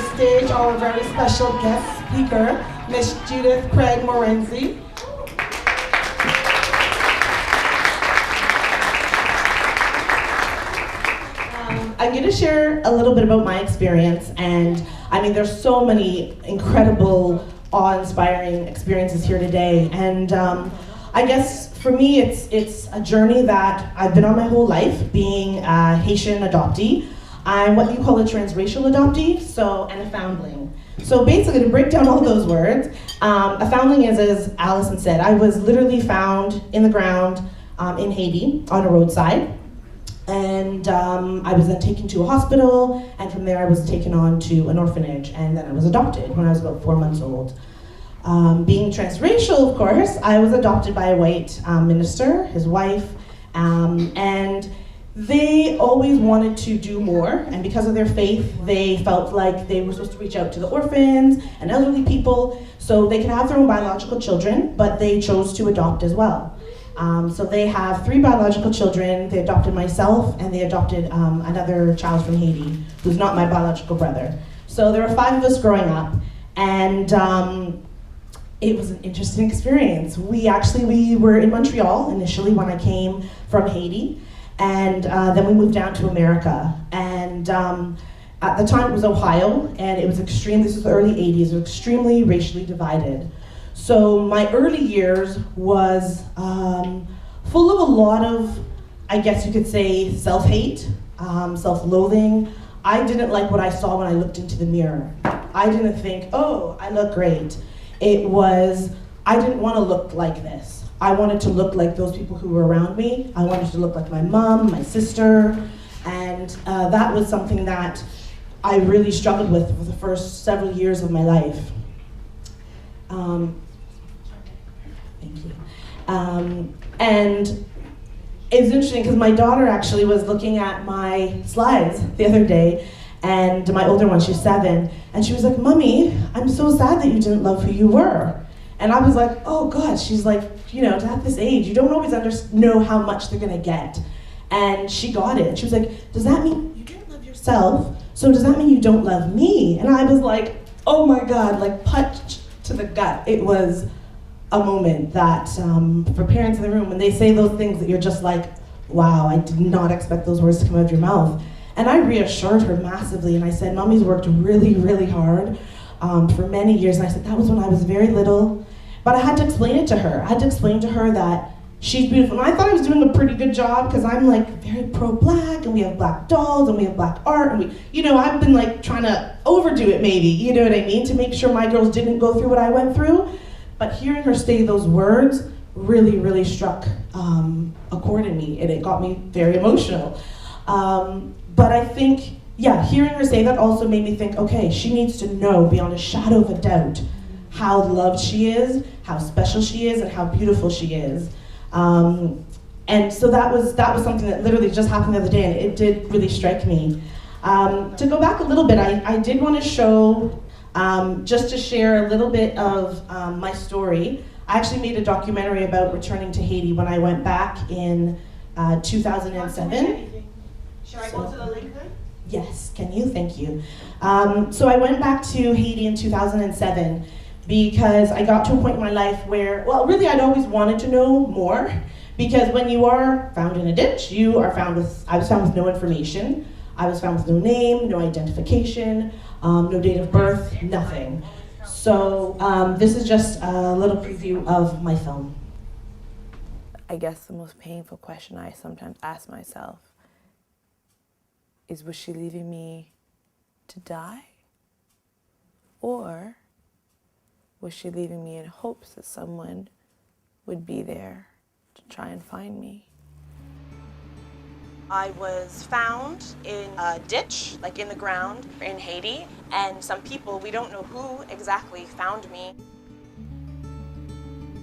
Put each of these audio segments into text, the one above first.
stage our very special guest speaker, Miss Judith Morency. I'm going to share a little bit about my experience, and I mean, there's so many incredible, awe-inspiring experiences here today, and I guess for me, it's a journey that I've been on my whole life, being a Haitian adoptee. I'm what you call a transracial adoptee, and a foundling. So basically, to break down all those words, a foundling is, as Allison said, I was literally found in the ground in Haiti on a roadside. And I was then taken to a hospital, and from there I was taken on to an orphanage, and then I was adopted when I was about 4 months old. Being transracial, of course, I was adopted by a white minister, his wife, and they always wanted to do more, and because of their faith, they felt like they were supposed to reach out to the orphans and elderly people, so they could have their own biological children, but they chose to adopt as well. So they have 3 biological children. They adopted myself, and they adopted another child from Haiti, who's not my biological brother. So there were 5 of us growing up, and it was an interesting experience. We were in Montreal initially when I came from Haiti, and then we moved down to America. And at the time it was Ohio, and it was this was the early 80s, it was extremely racially divided. So my early years was full of a lot of, I guess you could say, self-hate, self-loathing. I didn't like what I saw when I looked into the mirror. I didn't think, oh, I look great. It was, I didn't want to look like this. I wanted to look like those people who were around me. I wanted to look like my mom, my sister, and that was something that I really struggled with for the first several years of my life. Thank you. And it was interesting because my daughter actually was looking at my slides the other day, and my older one, she's 7, and she was like, "Mommy, I'm so sad that you didn't love who you were." And I was like, oh God, she's like, at this age, you don't always know how much they're gonna get. And she got it. She was like, does that mean you didn't love yourself? So does that mean you don't love me? And I was like, oh my God, like punch to the gut. It was a moment that, for parents in the room, when they say those things that you're just like, wow, I did not expect those words to come out of your mouth. And I reassured her massively, and I said, Mommy's worked really, really hard for many years. And I said, that was when I was very little. But I had to explain it to her. I had to explain to her that she's beautiful. And I thought I was doing a pretty good job because I'm like very pro-black, and we have black dolls, and we have black art, and I've been like trying to overdo it maybe, you know what I mean, to make sure my girls didn't go through what I went through. But hearing her say those words really, really struck a chord in me, and it got me very emotional. But I think, hearing her say that also made me think, okay, she needs to know beyond a shadow of a doubt how loved she is, how special she is, and how beautiful she is. And so that was something that literally just happened the other day, and it did really strike me. To go back a little bit, I did want to show, just to share a little bit of my story. I actually made a documentary about returning to Haiti when I went back in 2007. Should I go to the link then? Yes, can you? Thank you. So I went back to Haiti in 2007 because I got to a point in my life where, well, really I'd always wanted to know more, because when you are found in a ditch, I was found with no information. I was found with no name, no identification, no date of birth, nothing. So this is just a little preview of my film. I guess the most painful question I sometimes ask myself is, was she leaving me to die? Or was she leaving me in hopes that someone would be there to try and find me? I was found in a ditch, like in the ground in Haiti, and some people, we don't know who exactly, found me.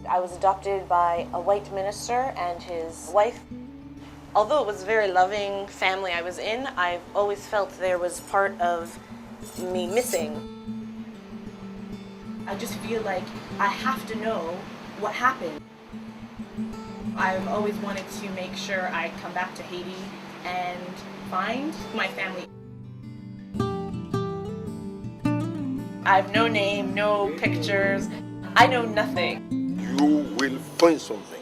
I was adopted by a white minister and his wife. Although it was a very loving family I was in, I've always felt there was part of me missing. I just feel like I have to know what happened. I've always wanted to make sure I come back to Haiti and find my family. I have no name, no pictures. I know nothing. You will find something.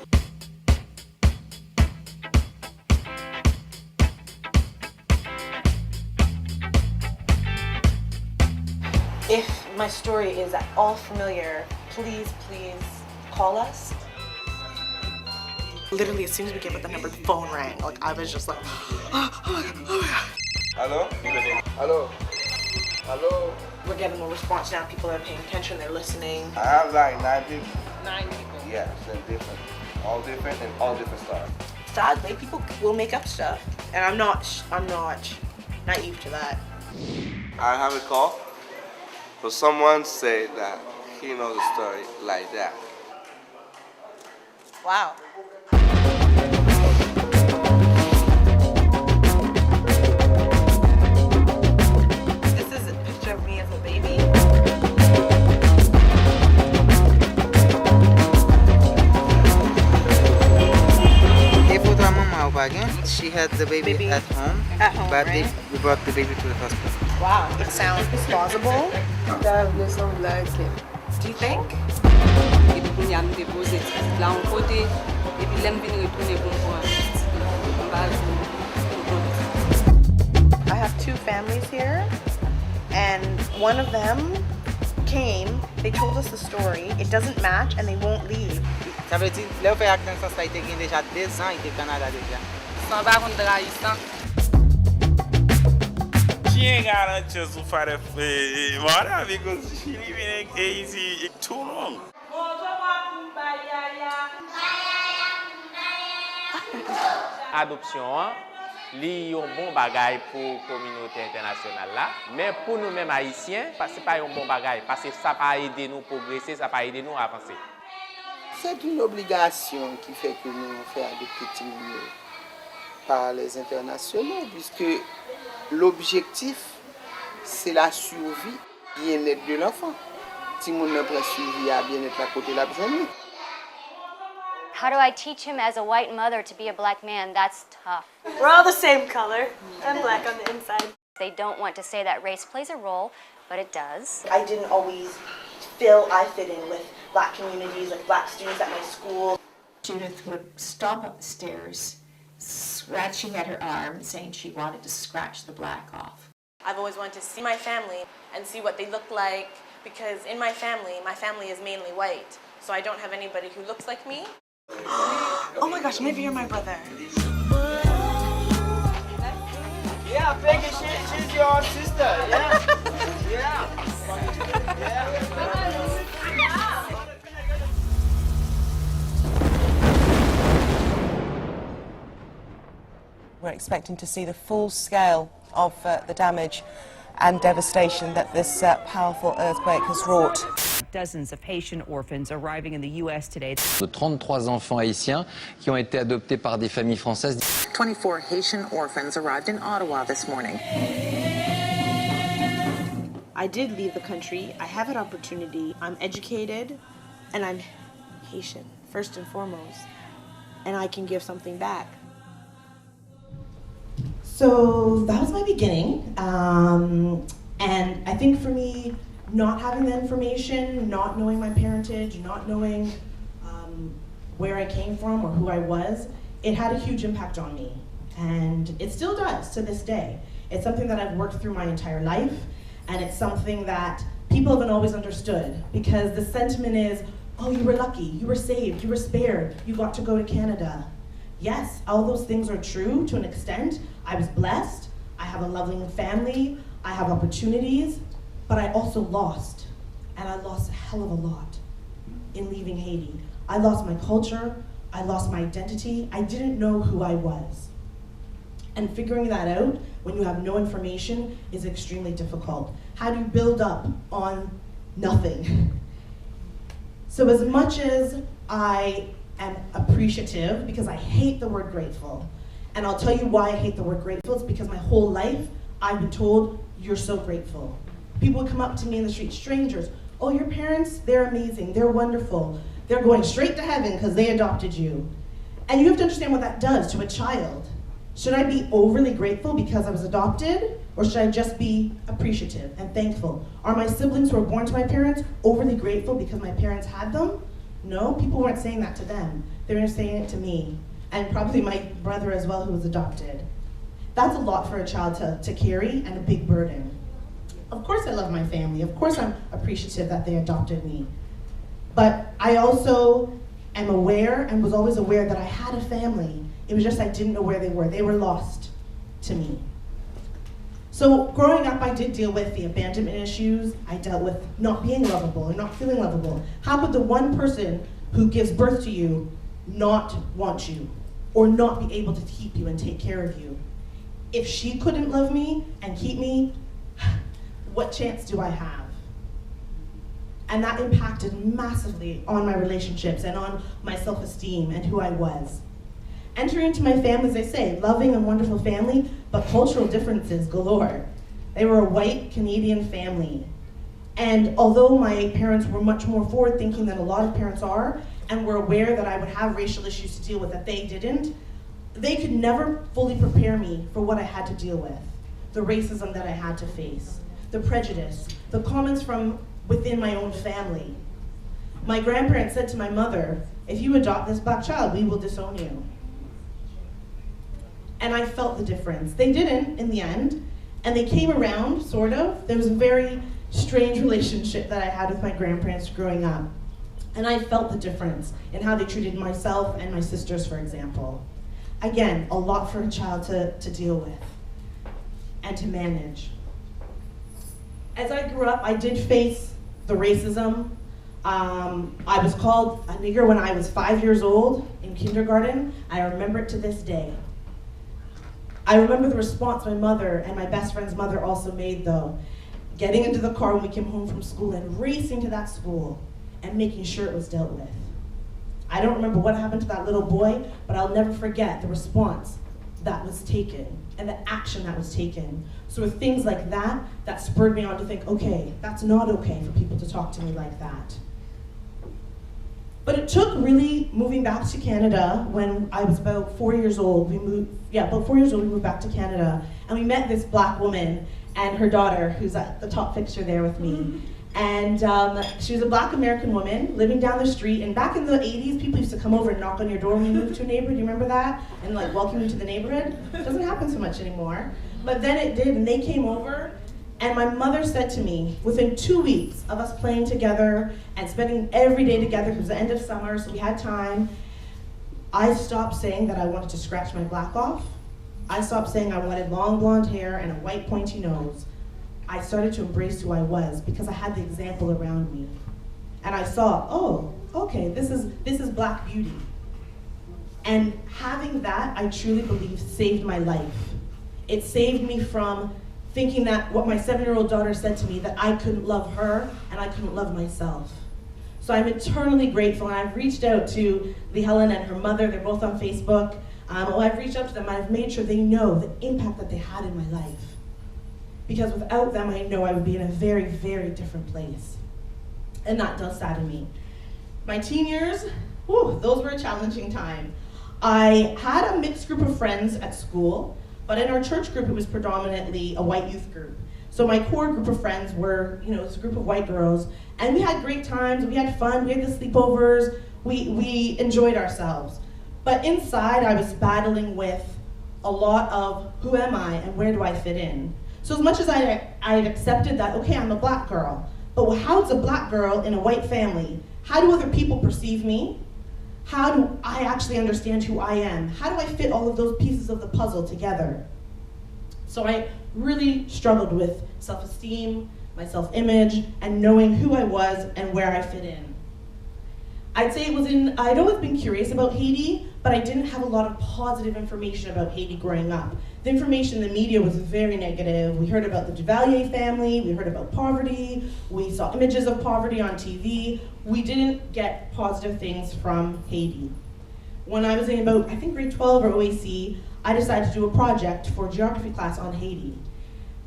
If my story is at all familiar, please call us. Literally, as soon as we gave up the number, the phone rang. Like, I was just like, Hello? Hello? Hello? we're getting a response now. People are paying attention, they're listening. I have like 9 people. 9 people. Yes, and different. All different and all different styles. Sadly, people will make up stuff, and I'm not naive to that. I have a call for someone say that he knows a story like that. Wow. This is a picture of me as a baby. She had the baby at home, but right? we brought the baby to the hospital. Wow, it sounds plausible. Do you think? I have 2 families here, and one of them came, they told us the story, it doesn't match, and they won't leave. Ça veut dire, là, on fait acte dans ça a été déjà 2 ans, il était au Canada déjà. S'en va contre Haïtien. She ain't got a chance to fight a mother because she living in Haiti too long. Adoption, li yon bon bagay pour communauté internationale là, mais pour nous-mêmes haïtiens, c'est pas un bon bagay parce que ça pas aider nous progresser, ça pas aider nous avancer. C'est une obligation qui fait que nous faisons adopter petits mieux par les internationaux, puisque l'objectif, c'est la survie, bien-être de l'enfant. Si mon n'a pas suivi à bien-être à côté de la besoin. How do I teach him as a white mother to be a black man? That's tough. We're all the same color. I'm black on the inside. They don't want to say that race plays a role, but it does. I didn't always feel I fit in with Black communities, like Black students at my school. Judith would stop up the stairs, scratching at her arm, saying she wanted to scratch the black off. I've always wanted to see my family and see what they look like, because in my family is mainly white, so I don't have anybody who looks like me. Oh my gosh, maybe you're my brother. Yeah, big she's your sister, yeah. Yeah. We're expecting to see the full scale of the damage and devastation that this powerful earthquake has wrought. Dozens of Haitian orphans arriving in the U.S. today. De 33 enfants haïtiens qui ont été adoptés par des familles françaises. 24 Haitian orphans arrived in Ottawa this morning. I did leave the country. I have an opportunity. I'm educated, and I'm Haitian, first and foremost, and I can give something back. So that was my beginning, and I think for me, not having the information, not knowing my parentage, not knowing where I came from or who I was, it had a huge impact on me, and it still does to this day. It's something that I've worked through my entire life, and it's something that people haven't always understood, because the sentiment is, oh, you were lucky, you were saved, you were spared, you got to go to Canada. Yes, all those things are true to an extent. I was blessed, I have a loving family, I have opportunities, but I also lost, and I lost a hell of a lot in leaving Haiti. I lost my culture, I lost my identity, I didn't know who I was. And figuring that out when you have no information is extremely difficult. How do you build up on nothing? So as much as I am appreciative, because I hate the word grateful, and I'll tell you why I hate the word grateful, it's because my whole life I've been told, you're so grateful. People would come up to me in the street, strangers, oh, your parents, they're amazing, they're wonderful, they're going straight to heaven because they adopted you. And you have to understand what that does to a child. Should I be overly grateful because I was adopted? Or should I just be appreciative and thankful? Are my siblings who were born to my parents overly grateful because my parents had them? No, people weren't saying that to them. They were saying it to me, and probably my brother as well, who was adopted. That's a lot for a child to carry, and a big burden. Of course I love my family. Of course I'm appreciative that they adopted me. But I also am aware, and was always aware, that I had a family. It was just I didn't know where they were. They were lost to me. So growing up, I did deal with the abandonment issues. I dealt with not being lovable and not feeling lovable. How could the one person who gives birth to you not want you or not be able to keep you and take care of you? If she couldn't love me and keep me, what chance do I have? And that impacted massively on my relationships and on my self-esteem and who I was. Entering into my family, as I say, loving and wonderful family, but cultural differences galore. They were a white Canadian family. And although my parents were much more forward-thinking than a lot of parents are, and were aware that I would have racial issues to deal with that they didn't, they could never fully prepare me for what I had to deal with. The racism that I had to face, the prejudice, the comments from within my own family. My grandparents said to my mother, if you adopt this black child, we will disown you. And I felt the difference. They didn't in the end, and they came around, sort of. There was a very strange relationship that I had with my grandparents growing up. And I felt the difference in how they treated myself and my sisters, for example. Again, a lot for a child to deal with and to manage. As I grew up, I did face the racism. I was called a nigger when I was 5 years old in kindergarten. I remember it to this day. I remember the response my mother and my best friend's mother also made, though. Getting into the car when we came home from school and racing to that school and making sure it was dealt with. I don't remember what happened to that little boy, but I'll never forget the response that was taken and the action that was taken. So with things like that, that spurred me on to think, okay, that's not okay for people to talk to me like that. But it took really moving back to Canada when I was about 4 years old. About 4 years old, we moved back to Canada, and we met this black woman and her daughter, who's at the top picture there with me. And she was a black American woman living down the street. And back in the 80s, people used to come over and knock on your door when you moved to a neighborhood. Do you remember that? And like welcome you to the neighborhood. It doesn't happen so much anymore. But then it did, and they came over. And my mother said to me, within 2 weeks of us playing together and spending every day together, because it was the end of summer, so we had time, I stopped saying that I wanted to scratch my black off. I stopped saying I wanted long blonde hair and a white pointy nose. I started to embrace who I was because I had the example around me. And I saw, oh, okay, this is black beauty. And having that, I truly believe, saved my life. It saved me from thinking that what my 7-year-old daughter said to me, that I couldn't love her and I couldn't love myself. So I'm eternally grateful, and I've reached out to Lee Helen and her mother. They're both on Facebook. I've reached out to them, and I've made sure they know the impact that they had in my life. Because without them, I know I would be in a very, very different place. And that does sadden me. My teen years, those were a challenging time. I had a mixed group of friends at school, but in our church group, it was predominantly a white youth group. So my core group of friends were, it was a group of white girls, and we had great times, we had fun, we had the sleepovers, we enjoyed ourselves. But inside, I was battling with a lot of who am I and where do I fit in? So as much as I had accepted that, okay, I'm a black girl, but how's a black girl in a white family? How do other people perceive me? How do I actually understand who I am? How do I fit all of those pieces of the puzzle together? So I really struggled with self-esteem, my self-image, and knowing who I was and where I fit in. I'd say I'd always been curious about Haiti, but I didn't have a lot of positive information about Haiti growing up. The information in the media was very negative. We heard about the Duvalier family, we heard about poverty, we saw images of poverty on TV. We didn't get positive things from Haiti. When I was in about, I think grade 12 or OAC, I decided to do a project for a geography class on Haiti.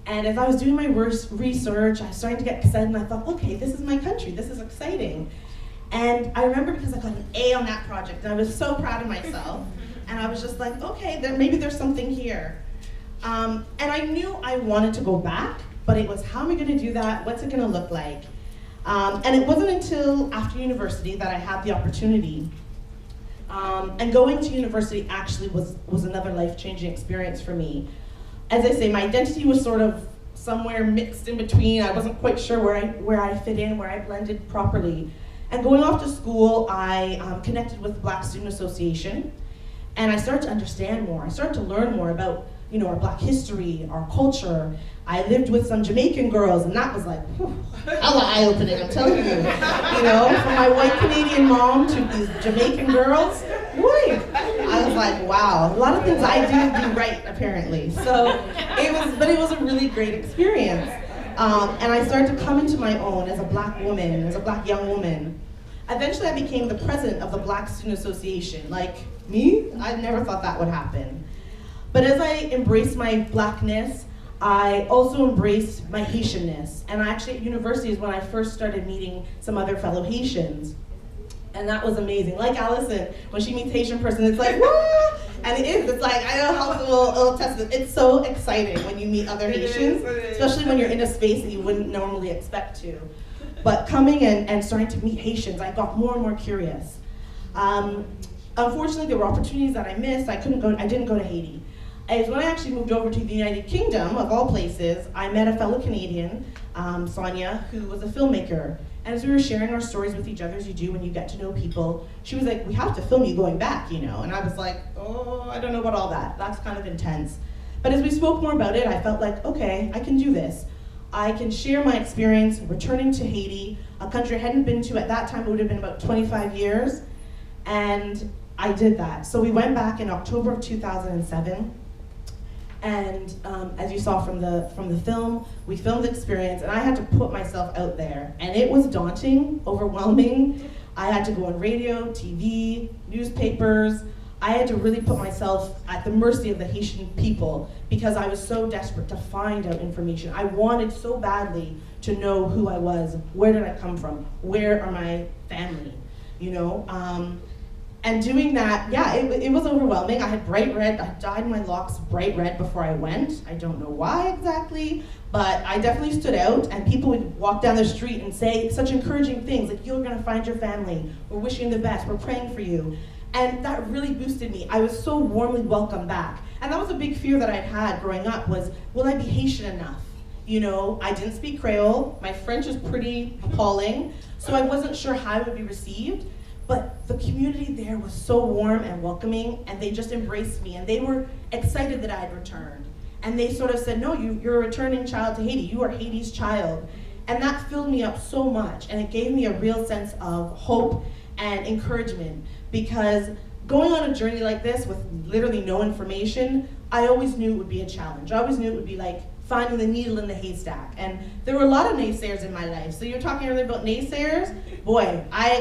And as I was doing my research, I was starting to get excited, and I thought, okay, this is my country, this is exciting. And I remember because I got an A on that project, and I was so proud of myself. And I was just like, okay, maybe there's something here. And I knew I wanted to go back, but it was, how am I gonna do that? What's it gonna look like? And it wasn't until after university that I had the opportunity. And going to university actually was another life-changing experience for me. As I say, my identity was sort of somewhere mixed in between. I wasn't quite sure where I fit in, where I blended properly. And going off to school, I connected with the Black Student Association, and I started to understand more. I started to learn more about, you know, our Black history, our culture. I lived with some Jamaican girls, and that was like, hella eye-opening, I'm telling you. You know, from my white Canadian mom to these Jamaican girls, boy, I was like, wow, a lot of things I didn't do right, apparently. So it was a really great experience. And I started to come into my own as a Black woman, as a Black young woman. Eventually I became the president of the Black Student Association. Like, me? I never thought that would happen. But as I embraced my Blackness, I also embraced my Haitianness. And actually at university is when I first started meeting some other fellow Haitians. And that was amazing. Like Allison, when she meets Haitian person, it's like, woo! And it is, it's like, I don't know how will test it. It's so exciting when you meet other Haitians, especially when you're in a space that you wouldn't normally expect to. But coming and starting to meet Haitians, I got more and more curious. Unfortunately, there were opportunities that I missed. I didn't go to Haiti. As when I actually moved over to the United Kingdom, of all places, I met a fellow Canadian, Sonia, who was a filmmaker. And as we were sharing our stories with each other, as you do when you get to know people, she was like, we have to film you going back, you know? And I was like, oh, I don't know about all that. That's kind of intense. But as we spoke more about it, I felt like, okay, I can do this. I can share my experience returning to Haiti, a country I hadn't been to at that time. It would have been about 25 years. And I did that. So we went back in October of 2007. And as you saw from the film, we filmed the experience, and I had to put myself out there. And it was daunting, overwhelming. I had to go on radio, TV, newspapers. I had to really put myself at the mercy of the Haitian people because I was so desperate to find out information. I wanted so badly to know who I was, where did I come from, where are my family, you know? And doing that, yeah, it was overwhelming. I had bright red, I dyed my locks bright red before I went. I don't know why exactly, but I definitely stood out, and people would walk down the street and say such encouraging things, like, you're gonna find your family, we're wishing you the best, we're praying for you. And that really boosted me. I was so warmly welcomed back. And that was a big fear that I'd had growing up was, will I be Haitian enough? You know, I didn't speak Creole, my French is pretty appalling, so I wasn't sure how I would be received. But the community there was so warm and welcoming, and they just embraced me, and they were excited that I had returned. And they sort of said, no, you're a returning child to Haiti, you are Haiti's child. And that filled me up so much, and it gave me a real sense of hope and encouragement, because going on a journey like this with literally no information, I always knew it would be a challenge. I always knew it would be like finding the needle in the haystack. And there were a lot of naysayers in my life. So you're talking earlier about naysayers? Boy, I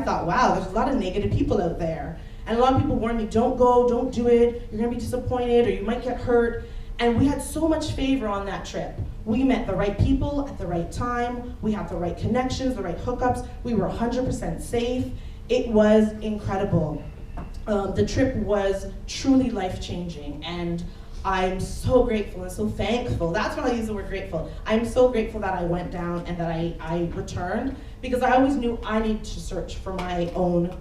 thought, wow, there's a lot of negative people out there. And a lot of people warned me, don't go, don't do it, you're gonna be disappointed, or you might get hurt. And we had so much favor on that trip. We met the right people at the right time, we had the right connections, the right hookups, we were 100% safe. It was incredible. The trip was truly life-changing, and I'm so grateful and so thankful. That's when I use the word grateful. I'm so grateful that I went down and that I returned, because I always knew I needed to search for my own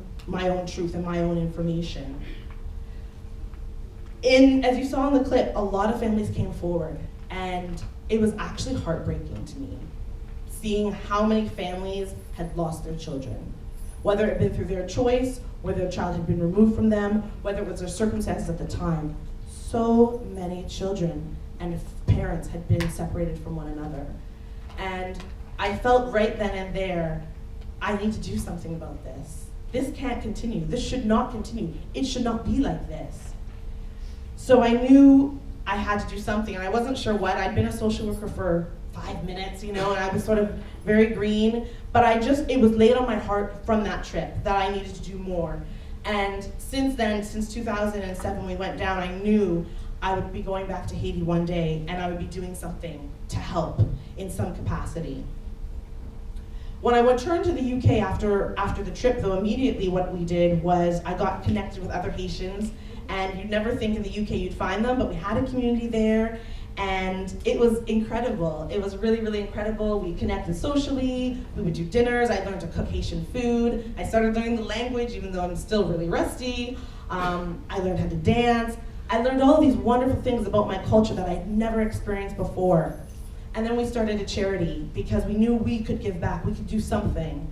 truth and my own information. As you saw in the clip, a lot of families came forward, and it was actually heartbreaking to me, seeing how many families had lost their children. Whether it had been through their choice, whether their child had been removed from them, whether it was their circumstances at the time. So many children and parents had been separated from one another. And I felt right then and there, I need to do something about this. This can't continue. This should not continue. It should not be like this. So I knew I had to do something, and I wasn't sure what. I'd been a social worker for 5 minutes, you know, and I was sort of very green, but it was laid on my heart from that trip that I needed to do more. And since then, since 2007, we went down, I knew I would be going back to Haiti one day, and I would be doing something to help in some capacity. When I returned to the UK after the trip, though, immediately what we did was I got connected with other Haitians, and you'd never think in the UK you'd find them, but we had a community there, and it was incredible. It was really, really incredible. We connected socially, we would do dinners, I learned to cook Haitian food, I started learning the language even though I'm still really rusty. I learned how to dance. I learned all of these wonderful things about my culture that I'd never experienced before. And then we started a charity because we knew we could give back, we could do something.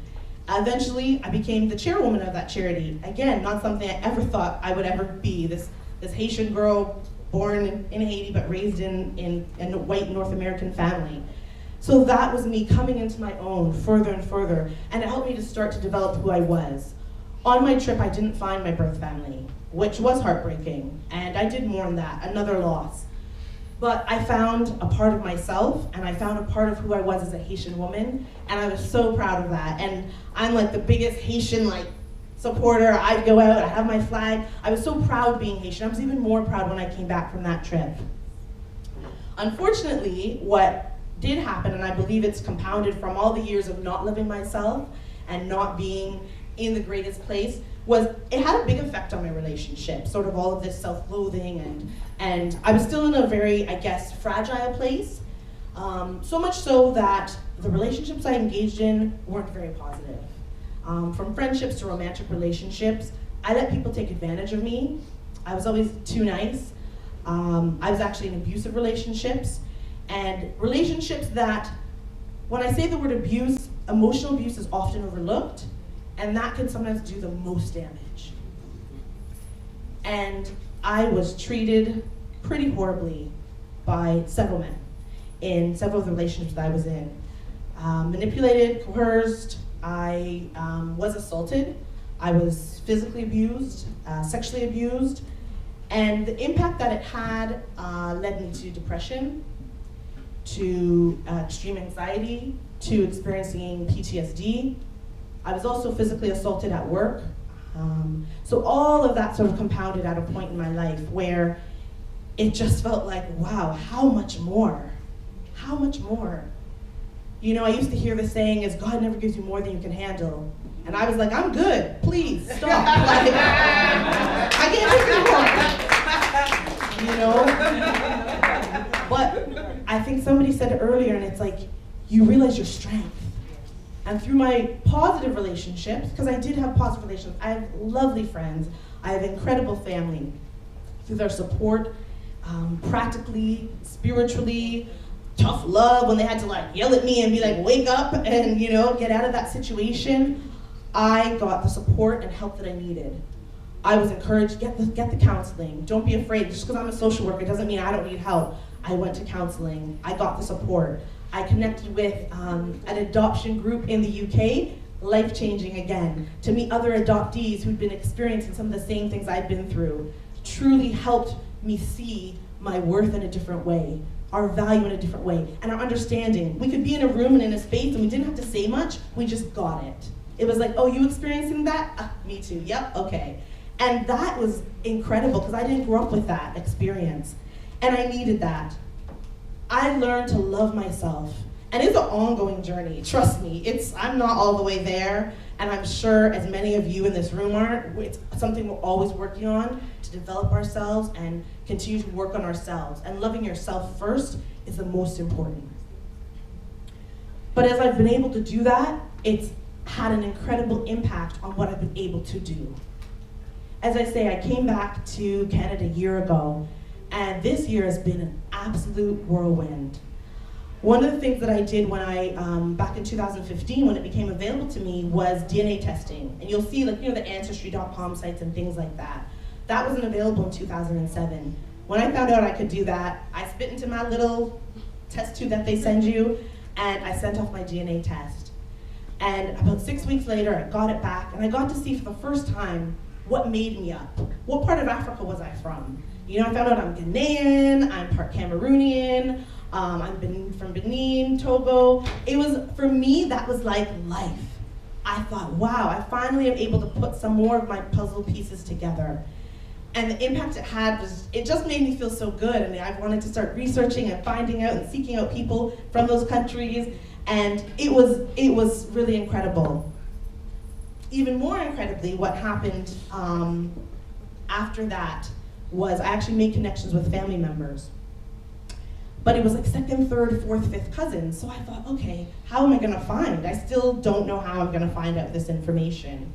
Eventually, I became the chairwoman of that charity. Again, not something I ever thought I would ever be. This Haitian girl born in Haiti but raised in a white North American family. So that was me coming into my own further and further, and it helped me to start to develop who I was. On my trip, I didn't find my birth family, which was heartbreaking, and I did mourn that, another loss. But I found a part of myself, and I found a part of who I was as a Haitian woman, and I was so proud of that. And I'm like the biggest Haitian supporter. I'd go out, I have my flag. I was so proud being Haitian. I was even more proud when I came back from that trip. Unfortunately, what did happen, and I believe it's compounded from all the years of not living myself and not being in the greatest place, was it had a big effect on my relationship, sort of all of this self-loathing, and I was still in a very, I guess, fragile place. So much so that the relationships I engaged in weren't very positive. From friendships to romantic relationships, I let people take advantage of me. I was always too nice. I was actually in abusive relationships, and relationships that, when I say the word abuse, emotional abuse is often overlooked, and that can sometimes do the most damage. And I was treated pretty horribly by several men in several of the relationships that I was in. Manipulated, coerced, I was assaulted, I was physically abused, sexually abused, and the impact that it had led me to depression, to extreme anxiety, to experiencing PTSD. I was also physically assaulted at work. So all of that sort of compounded at a point in my life where it just felt like, wow, how much more? How much more? You know, I used to hear the saying is, God never gives you more than you can handle. And I was like, I'm good, please, stop. Like, I can't take anymore. You know? But I think somebody said it earlier, and it's like, you realize your strength. And through my positive relationships, because I did have positive relationships, I have lovely friends, I have incredible family. Through their support, practically, spiritually, tough love when they had to yell at me and be like, wake up and get out of that situation, I got the support and help that I needed. I was encouraged, get the counseling. Don't be afraid. Just because I'm a social worker doesn't mean I don't need help. I went to counseling. I got the support. I connected with an adoption group in the UK, life-changing again, to meet other adoptees who'd been experiencing some of the same things I'd been through. Truly helped me see my worth in a different way, our value in a different way, and our understanding. We could be in a room and in a space and we didn't have to say much, we just got it. It was like, oh, you experiencing that? Me too, yep, okay. And that was incredible because I didn't grow up with that experience. And I needed that. I learned to love myself. And it's an ongoing journey, trust me. I'm not all the way there, and I'm sure as many of you in this room aren't. It's something we're always working on to develop ourselves and continue to work on ourselves. And loving yourself first is the most important. But as I've been able to do that, it's had an incredible impact on what I've been able to do. As I say, I came back to Canada a year ago, and this year has been an absolute whirlwind. One of the things that I did when back in 2015, when it became available to me, was DNA testing. And you'll see, the Ancestry.com sites and things like that. That wasn't available in 2007. When I found out I could do that, I spit into my little test tube that they send you, and I sent off my DNA test. And about 6 weeks later, I got it back, and I got to see for the first time what made me up. What part of Africa was I from? I found out I'm Ghanaian, I'm part Cameroonian, I've been from Benin, Togo. For me, that was like life. I thought, wow, I finally am able to put some more of my puzzle pieces together. And the impact it had it just made me feel so good. And I wanted to start researching and finding out and seeking out people from those countries. And it was really incredible. Even more incredibly, what happened after that was I actually made connections with family members. But it was like second, third, fourth, fifth cousins. So I thought, okay, how am I gonna find? I still don't know how I'm gonna find out this information.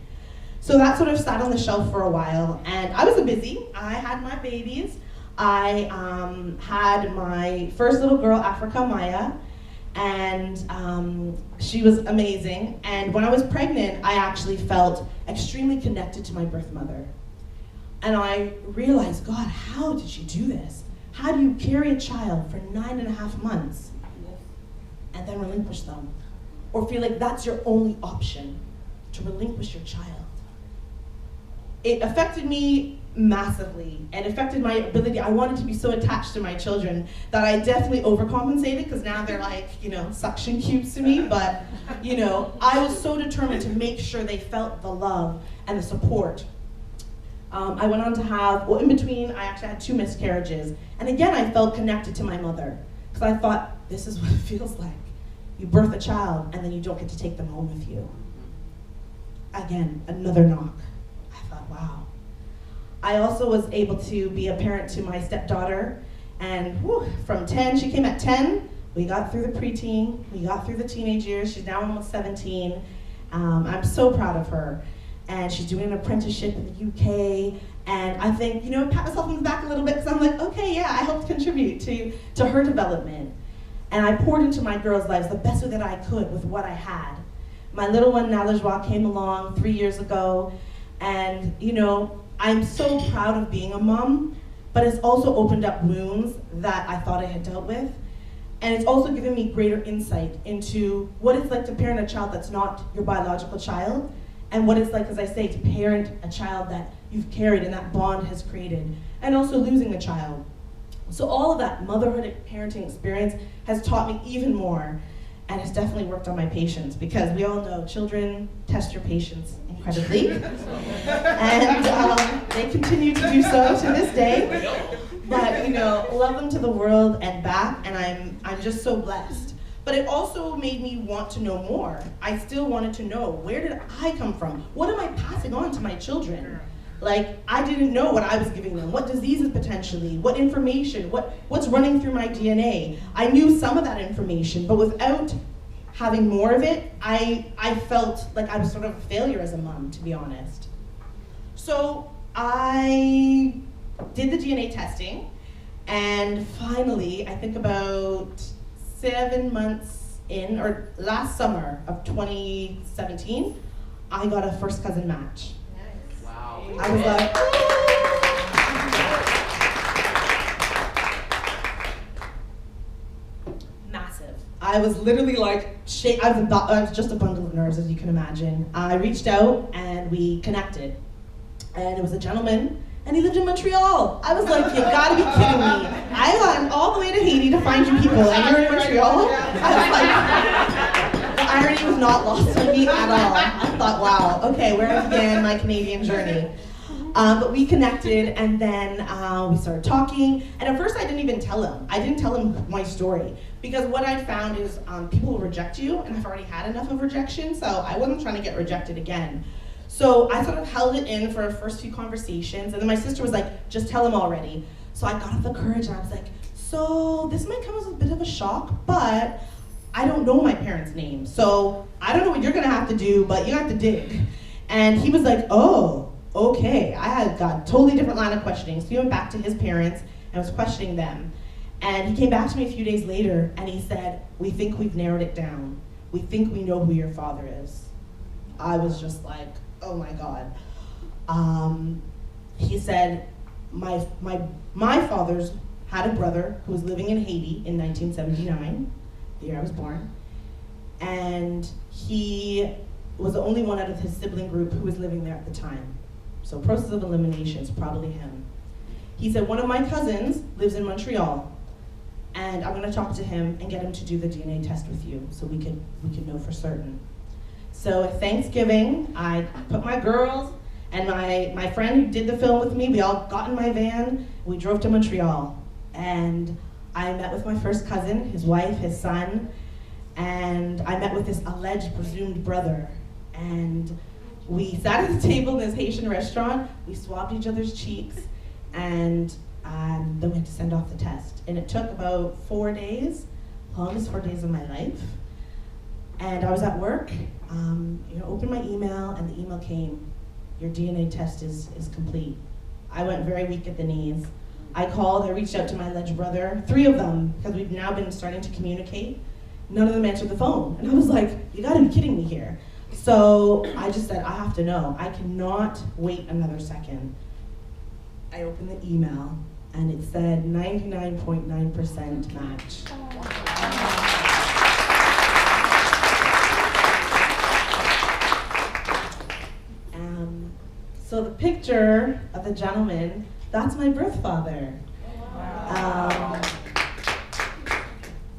So that sort of sat on the shelf for a while, and I was busy. I had my babies. I had my first little girl, Africa Maya, and she was amazing. And when I was pregnant, I actually felt extremely connected to my birth mother. And I realized, God, how did she do this? How do you carry a child for 9.5 months and then relinquish them? Or feel like that's your only option, to relinquish your child? It affected me massively, and affected my ability. I wanted to be so attached to my children that I definitely overcompensated, because now they're like, suction cubes to me, but, I was so determined to make sure they felt the love and the support. I went on to have, in between, I actually had 2 miscarriages. And again, I felt connected to my mother, because I thought, this is what it feels like. You birth a child, and then you don't get to take them home with you. Again, another knock. I thought, wow. I also was able to be a parent to my stepdaughter, and from 10, she came at 10, we got through the preteen, we got through the teenage years, she's now almost 17. I'm so proud of her. And she's doing an apprenticeship in the UK, and I think, pat myself on the back a little bit, because I'm like, okay, yeah, I helped contribute to her development. And I poured into my girls' lives the best way that I could with what I had. My little one, Nalajwa, came along 3 years ago, and I'm so proud of being a mom, but it's also opened up wounds that I thought I had dealt with. And it's also given me greater insight into what it's like to parent a child that's not your biological child, and what it's like, as I say, to parent a child that you've carried and that bond has created, and also losing a child. So all of that motherhood and parenting experience has taught me even more, and has definitely worked on my patience, because we all know children test your patience incredibly. And they continue to do so to this day. But love them to the world and back, and I'm just so blessed. But it also made me want to know more. I still wanted to know, where did I come from? What am I passing on to my children? Like, I didn't know what I was giving them, what diseases potentially, what information, what's running through my DNA. I knew some of that information, but without having more of it, I felt like I was sort of a failure as a mom, to be honest. So I did the DNA testing, and finally, I think about 7 months in, or last summer of 2017, I got a first cousin match. Nice. Wow. I was like, massive. I was literally like, I was just a bundle of nerves, as you can imagine. I reached out and we connected. And it was a gentleman, and he lived in Montreal. I was like, you gotta be kidding me. I went all the way to Haiti to find you people, and you're in Montreal? I was like, the irony was not lost on me at all. I thought, wow, okay, where began my Canadian journey? But we connected, and then we started talking, and at first I didn't even tell him. I didn't tell him my story, because what I found is people will reject you, and I've already had enough of rejection, so I wasn't trying to get rejected again. So I sort of held it in for our first few conversations, and then my sister was like, just tell him already. So I got up the courage, and I was like, so this might come as a bit of a shock, but I don't know my parents' names, so I don't know what you're gonna have to do, but you have to dig. And he was like, oh, okay. I had got a totally different line of questioning, so he went back to his parents and was questioning them. And he came back to me a few days later, and he said, we think we've narrowed it down. We think we know who your father is. I was just like, oh my God. He said, my father's had a brother who was living in Haiti in 1979, the year I was born, and he was the only one out of his sibling group who was living there at the time. So process of elimination is probably him. He said, one of my cousins lives in Montreal, and I'm gonna talk to him and get him to do the DNA test with you so we can know for certain. So at Thanksgiving, I put my girls and my friend who did the film with me, we all got in my van, we drove to Montreal. And I met with my first cousin, his wife, his son, and I met with his alleged presumed brother. And we sat at the table in this Haitian restaurant, we swabbed each other's cheeks, And then we had to send off the test. And it took about 4 days, longest 4 days of my life. And I was at work, opened my email, and the email came, your DNA test is complete. I went very weak at the knees. I called, I reached out to my alleged brother, 3 of them, because we've now been starting to communicate. None of them answered the phone. And I was like, you gotta be kidding me here. So I just said, I have to know. I cannot wait another second. I opened the email, and it said 99.9% match. So the picture of the gentleman, that's my birth father.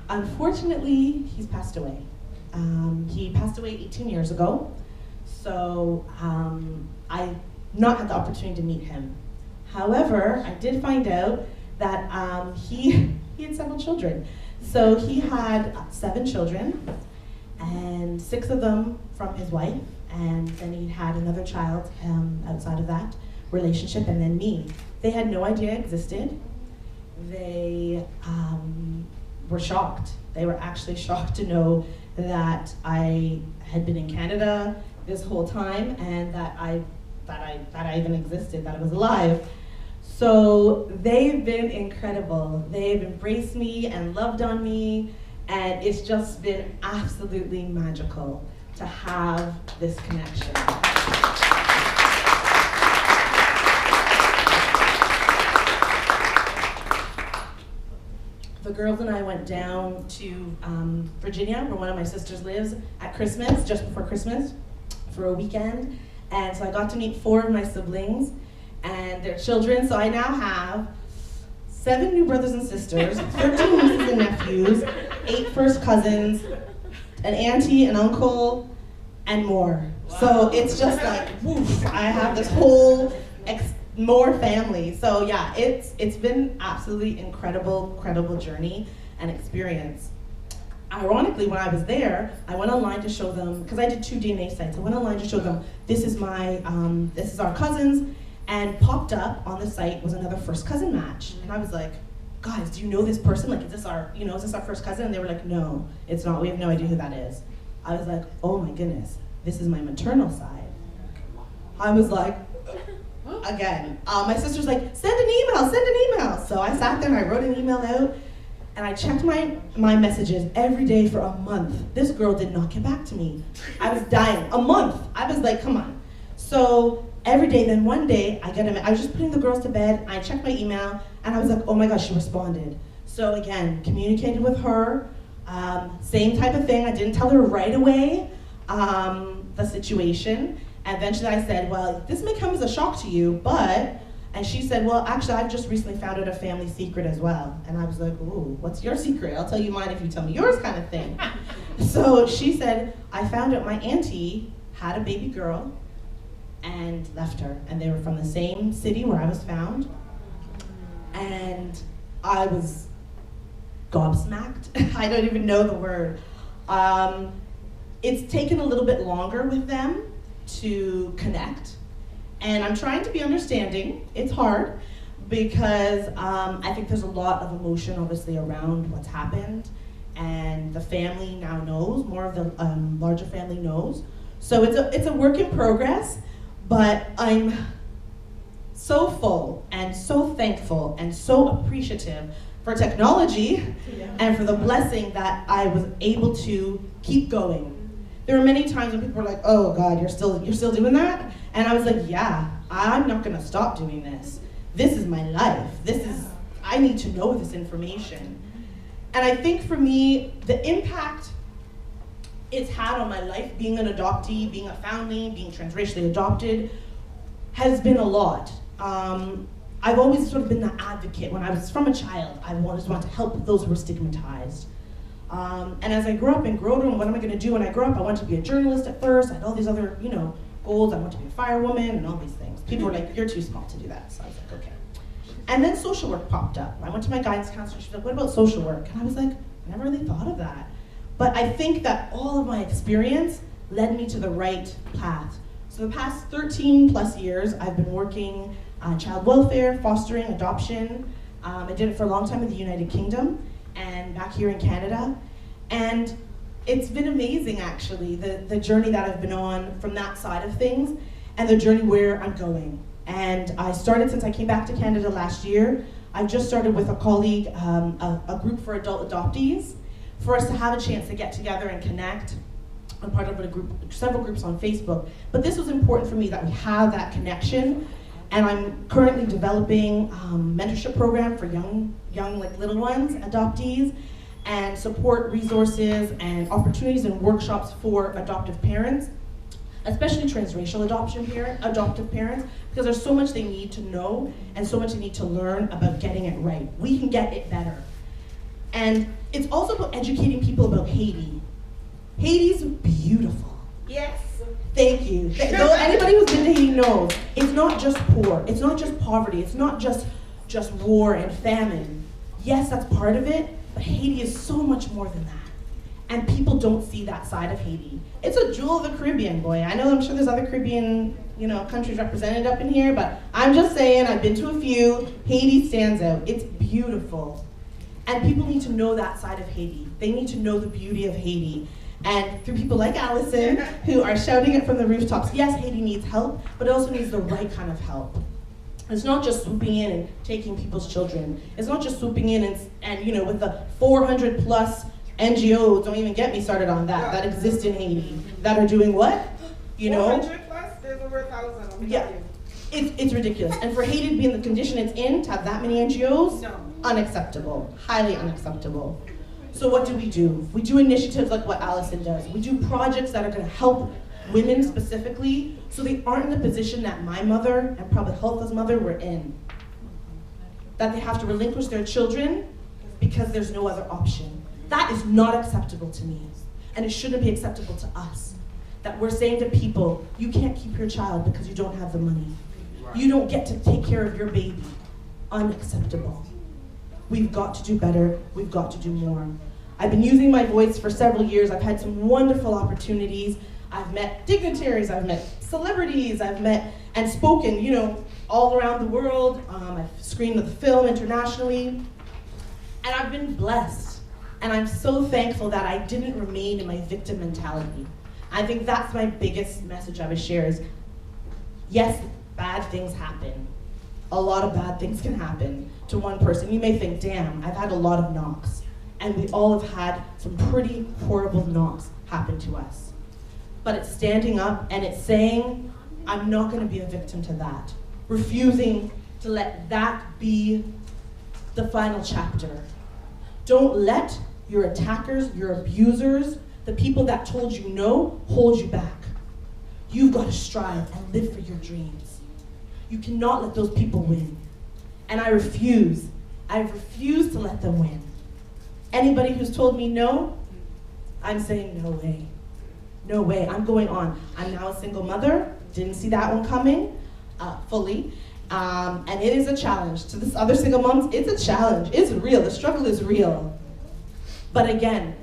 Unfortunately, he's passed away. He passed away 18 years ago, so I not had the opportunity to meet him. However, I did find out that he had several children. So he had 7 children, and 6 of them from his wife, and then he had another child outside of that relationship, and then me. They had no idea I existed. They were shocked. They were actually shocked to know that I had been in Canada this whole time, and that I even existed, that I was alive. So they've been incredible. They've embraced me and loved on me, and it's just been absolutely magical to have this connection. The girls and I went down to Virginia, where one of my sisters lives, at Christmas, just before Christmas, for a weekend. And so I got to meet 4 of my siblings and their children. So I now have 7 new brothers and sisters, 13 nieces and nephews, 8 first cousins, an auntie, an uncle, and more. Wow. So it's just like, woof, I have this whole more family. So yeah, it's been absolutely incredible journey and experience. Ironically, when I was there, I went online to show them, because I did 2 DNA sites. I went online to show them, this is our cousins, and popped up on the site was another first cousin match. And I was like, guys, do you know this person? Like, is this our first cousin? And they were like, no, it's not. We have no idea who that is. I was like, oh my goodness, this is my maternal side. I was like, again, my sister's like, send an email. So I sat there and I wrote an email out, and I checked my messages every day for a month. This girl did not get back to me. I was dying. A month. I was like, come on. So every day, then one day, I was just putting the girls to bed, I checked my email, and I was like, oh my gosh, she responded. So again, communicated with her, same type of thing. I didn't tell her right away the situation. And eventually I said, well, this may come as a shock to you, but, and she said, well, actually, I've just recently found out a family secret as well. And I was like, ooh, what's your secret? I'll tell you mine if you tell me yours, kind of thing. So she said, I found out my auntie had a baby girl and left her. And they were from the same city where I was found. And I was gobsmacked. I don't even know the word. It's taken a little bit longer with them to connect, and I'm trying to be understanding. It's hard because I think there's a lot of emotion obviously around what's happened, and the family now knows, more of the larger family knows. So it's a work in progress, but I'm so full and so thankful and so appreciative for technology and for the blessing that I was able to keep going. There were many times when people were like, oh God, you're still doing that? And I was like, yeah, I'm not gonna stop doing this. This is my life. I need to know this information. And I think for me, the impact it's had on my life, being an adoptee, being a foundling, being transracially adopted, has been a lot. I've always sort of been the advocate. When I was from a child, I always wanted to help those who were stigmatized. And as I grew up and grew up, what am I gonna do when I grow up? I wanted to be a journalist at first. I had all these other, goals. I wanted to be a firewoman and all these things. People were like, you're too small to do that. So I was like, okay. And then social work popped up. I went to my guidance counselor. She was like, what about social work? And I was like, I never really thought of that. But I think that all of my experience led me to the right path. So the past 13 plus years, I've been working child welfare, fostering, adoption. I did it for a long time in the United Kingdom and back here in Canada. And it's been amazing, actually, the journey that I've been on from that side of things and the journey where I'm going. And I started since I came back to Canada last year. I just started with a colleague, a group for adult adoptees, for us to have a chance to get together and connect. I'm part of a group, several groups on Facebook, but this was important for me that we have that connection. And I'm currently developing mentorship program for young like little ones, adoptees, and support resources and opportunities and workshops for adoptive parents, especially transracial adoptive parents, because there's so much they need to know and so much they need to learn about getting it right. We can get it better. And it's also about educating people about Haiti. Haiti's beautiful. Yes. Thank you. Anybody who's been to Haiti knows it's not just poor, it's not just poverty, it's not just war and famine. Yes, that's part of it, but Haiti is so much more than that. And people don't see that side of Haiti. It's a jewel of the Caribbean, boy. I'm sure there's other Caribbean, countries represented up in here, but I'm just saying, I've been to a few. Haiti stands out. It's beautiful. And people need to know that side of Haiti. They need to know the beauty of Haiti. And through people like Allison, who are shouting it from the rooftops, yes, Haiti needs help, but it also needs the right kind of help. It's not just swooping in and taking people's children. It's not just swooping in and with the 400 plus NGOs, don't even get me started on that exist in Haiti, that are doing what? 400 plus? There's over 1,000. Yeah, it's ridiculous. And for Haiti to be in the condition it's in, to have that many NGOs, no. Unacceptable, highly unacceptable. So what do? We do initiatives like what Allison does. We do projects that are gonna help women specifically, so they aren't in the position that my mother and probably Hulka's mother were in. That they have to relinquish their children because there's no other option. That is not acceptable to me, and it shouldn't be acceptable to us. That we're saying to people, you can't keep your child because you don't have the money. You don't get to take care of your baby. Unacceptable. We've got to do better, we've got to do more. I've been using my voice for several years. I've had some wonderful opportunities. I've met dignitaries, I've met celebrities, I've met and spoken, all around the world. I've screened the film internationally, and I've been blessed. And I'm so thankful that I didn't remain in my victim mentality. I think that's my biggest message I would share is, yes, bad things happen. A lot of bad things can happen to one person. You may think, damn, I've had a lot of knocks. And we all have had some pretty horrible knocks happen to us. But it's standing up and it's saying, I'm not gonna be a victim to that. Refusing to let that be the final chapter. Don't let your attackers, your abusers, the people that told you no, hold you back. You've got to strive and live for your dreams. You cannot let those people win. And I refuse to let them win. Anybody who's told me no, I'm saying no way. No way, I'm going on. I'm now a single mother, didn't see that one coming fully. And it is a challenge. To this other single moms, it's a challenge. It's real, the struggle is real. But again,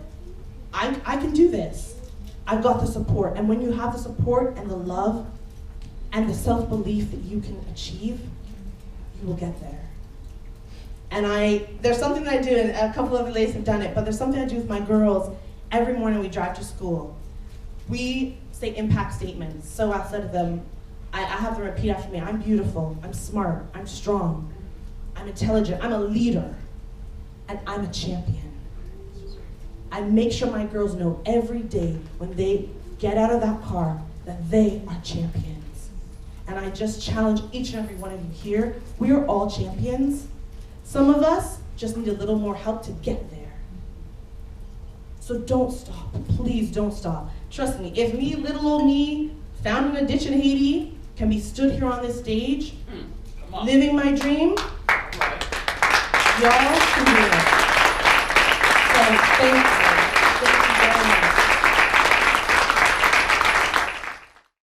I can do this. I've got the support. And when you have the support and the love and the self-belief that you can achieve, you will get there. And there's something that I do, and a couple of ladies have done it, but there's something I do with my girls every morning we drive to school. We say impact statements. So I'll say to them, I have them repeat after me, I'm beautiful, I'm smart, I'm strong, I'm intelligent, I'm a leader, and I'm a champion. I make sure my girls know every day when they get out of that car that they are champions. And I just challenge each and every one of you here, we are all champions. Some of us just need a little more help to get there. So don't stop, please don't stop. Trust me, if me, little old me, found in a ditch in Haiti, can be stood here on this stage, living my dream, y'all,